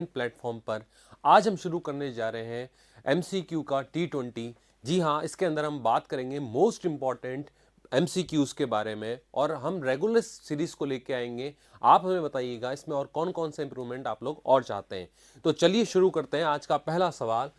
Platform पर आज हम शुरू करने जा रहे हैं एमसीक्यू का T20। जी हाँ, इसके अंदर हम बात करेंगे मोस्ट इंपॉर्टेंट एमसीक्यूज के बारे में और हम रेगुलर सीरीज को लेके आएंगे। आप हमें बताइएगा इसमें और कौन कौन से इंप्रूवमेंट आप लोग और चाहते हैं। तो चलिए शुरू करते हैं। आज का पहला सवाल,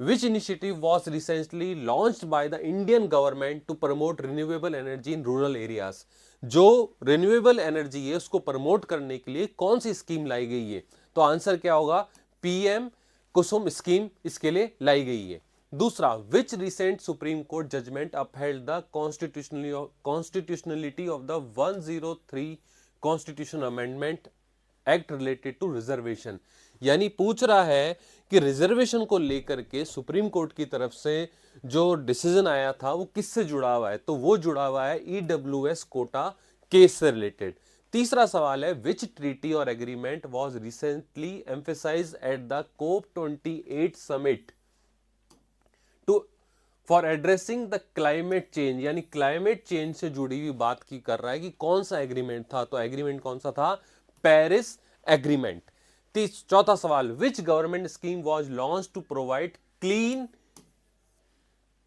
Which initiative was recently launched by the Indian government to promote renewable energy in rural areas? जो रिन्यूएबल एनर्जी है उसको प्रमोट करने के लिए कौन सी स्कीम लाई गई है? तो आंसर क्या होगा? पीएम कुसुम स्कीम इसके लिए लाई गई है। दूसरा, which recent supreme court judgment upheld the constitutionality of the 103 constitution amendment act related to reservation? यानी पूछ रहा है कि रिजर्वेशन को लेकर के सुप्रीम कोर्ट की तरफ से जो डिसीजन आया था वो किससे जुड़ा हुआ है? तो वो जुड़ा हुआ है ईडब्ल्यूएस कोटा केस से रिलेटेड। तीसरा सवाल है, विच ट्रीटी और agreement was recently emphasised at the COP 28 summit to for addressing the climate change? यानी क्लाइमेट चेंज से जुड़ी हुई बात की कर रहा है कि कौन सा एग्रीमेंट था? तो एग्रीमेंट कौन सा था? Paris agreement. चौथा सवाल, which government scheme was launch to provide clean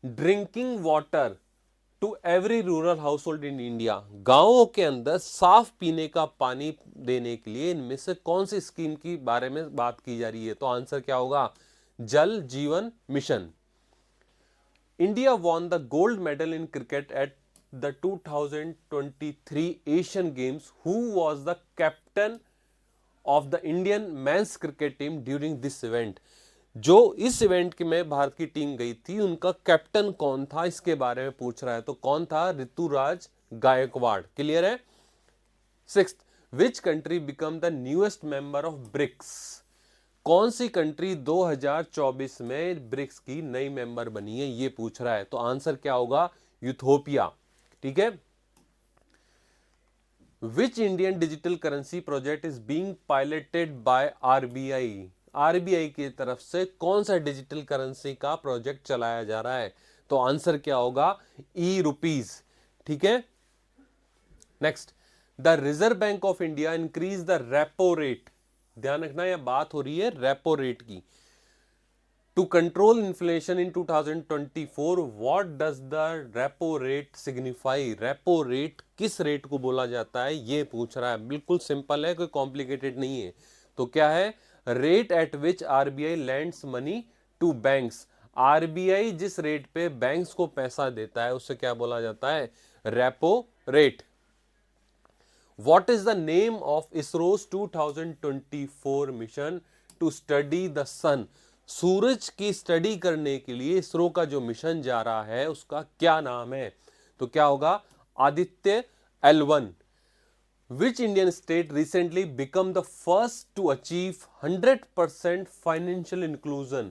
drinking water to every rural household in India? गांवों के अंदर साफ पीने का पानी देने के लिए इनमें से कौन सी स्कीम की बारे में बात की जा रही है? तो आंसर क्या होगा? जल जीवन mission. India won the gold medal in cricket at the 2023 Asian games. Who was the captain of the Indian men's cricket team during this event? जो इस इवेंट के में भारत की टीम गई थी उनका कैप्टन कौन था, इसके बारे में पूछ रहा है। तो कौन था? ऋतुराज गायकवाड़। क्लियर है? Sixth, which country become the newest member of BRICS? कौन सी कंट्री 2024 में ब्रिक्स की नई मेंबर बनी है, ये पूछ रहा है। तो आंसर क्या होगा? यूथोपिया। ठीक है। Which Indian digital currency project is being piloted by RBI? RBI की तरफ से कौन सा डिजिटल करेंसी का प्रोजेक्ट चलाया जा रहा है? तो आंसर क्या होगा? E rupees. ठीक है। Next, the reserve bank of India increase the repo rate. ध्यान रखना, यह बात हो रही है रेपो रेट की। To control inflation in 2024, what does the repo rate signify? Repo rate किस रेट को बोला जाता है, ये पूछ रहा है। बिल्कुल सिंपल है, कोई कॉम्प्लिकेटेड नहीं है। तो क्या है? Rate at which RBI lends money to banks. RBI जिस रेट पे बैंक्स को पैसा देता है उससे क्या बोला जाता है? Repo rate. What is the name of ISRO's 2024 mission to study the sun? सूरज की स्टडी करने के लिए इसरो का जो मिशन जा रहा है उसका क्या नाम है? तो क्या होगा? Aditya L1। Which Indian state recently become the first to achieve 100% financial inclusion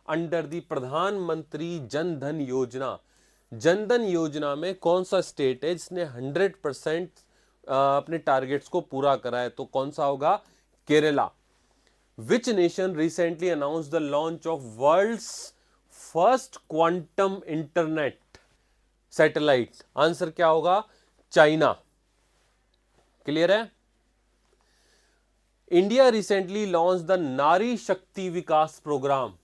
under the प्रधानमंत्री जन धन योजना? जन धन योजना में कौन सा स्टेट है जिसने 100% अपने टारगेट्स को पूरा करा है? तो कौन सा होगा? Kerala. Which nation recently announce the launch of world's first quantum internet satellite? Answer क्या होगा? चाइना। क्लियर है? India recently launch the Nari Shakti Vikas programme.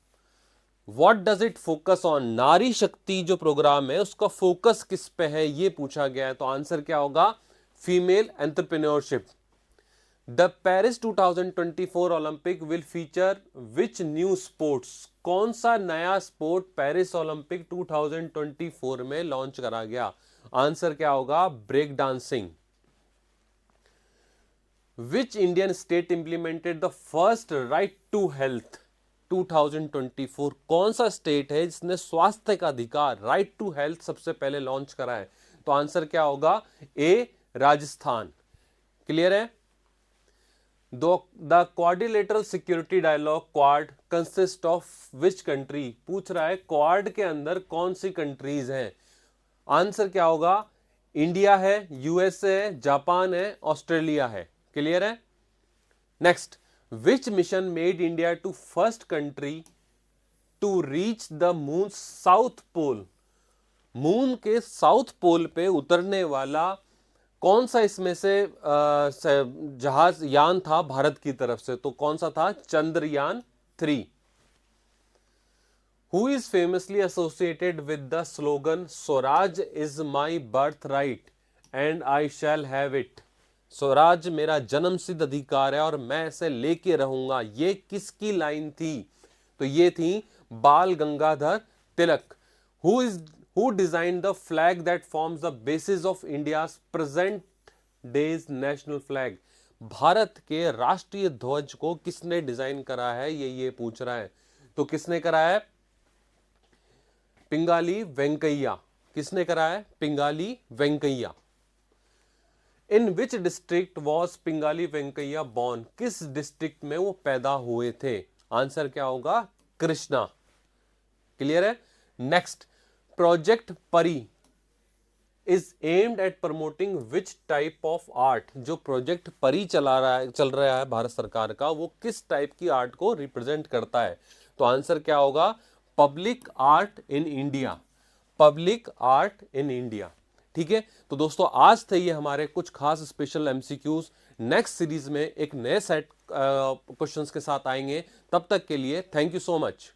What does it focus on? Nari Shakti जो प्रोग्राम है उसका फोकस किस पे है, ये पूछा गया है। तो आंसर क्या होगा? Female entrepreneurship. The Paris 2024 Olympic will feature which new sports? कौन सा नया स्पोर्ट पेरिस ओलंपिक 2024 में लॉन्च करा गया? आंसर क्या होगा? Break dancing. Which Indian state implemented the first right to health 2024? कौन सा स्टेट है जिसने स्वास्थ्य का अधिकार, राइट टू हेल्थ, सबसे पहले लॉन्च करा है? तो आंसर क्या होगा? ए, राजस्थान। क्लियर है? The quadrilateral security dialogue quad consist of which country? पूछ रहा है क्वाड के अंदर कौन सी कंट्रीज हैं? आंसर क्या होगा? इंडिया है, यूएसए है, जापान है, ऑस्ट्रेलिया है। क्लियर है? Next, which mission made India to first country to reach the moon south pole? Moon के साउथ पोल पे उतरने वाला कौन सा इसमें से जहाज यान था भारत की तरफ से? तो कौन सा था? Chandrayaan 3। Who is famously associated with the slogan Swaraj is my birthright and I shall have it? Swaraj मेरा जन्मसिद्ध अधिकार है और मैं इसे लेके रहूंगा। ये किसकी लाइन थी? तो ये थी बाल Gangadhar Tilak. Who designed the flag that forms the basis of India's present day's national flag? Bharat के राष्ट्रीय ध्वज को किसने डिजाइन करा है? ये पूछ रहा है। तो किसने करा है? पिंगाली वेंकैया। किसने करा है? Pingali Venkayya. In which district was Pingali Venkayya born? किस डिस्ट्रिक्ट में वो पैदा हुए थे? आंसर क्या होगा? कृष्णा। क्लियर है? Next, project Pari is aimed at promoting which type of art? जो प्रोजेक्ट परी चल रहा है भारत सरकार का, वो किस टाइप की आर्ट को रिप्रेजेंट करता है? तो आंसर क्या होगा? Public art in India. Public art in India. ठीक है, तो दोस्तों आज थे ये हमारे कुछ खास स्पेशल एमसीक्यूज। नेक्स्ट सीरीज में एक नए सेट क्वेश्चंस के साथ आएंगे। तब तक के लिए थैंक यू सो मच।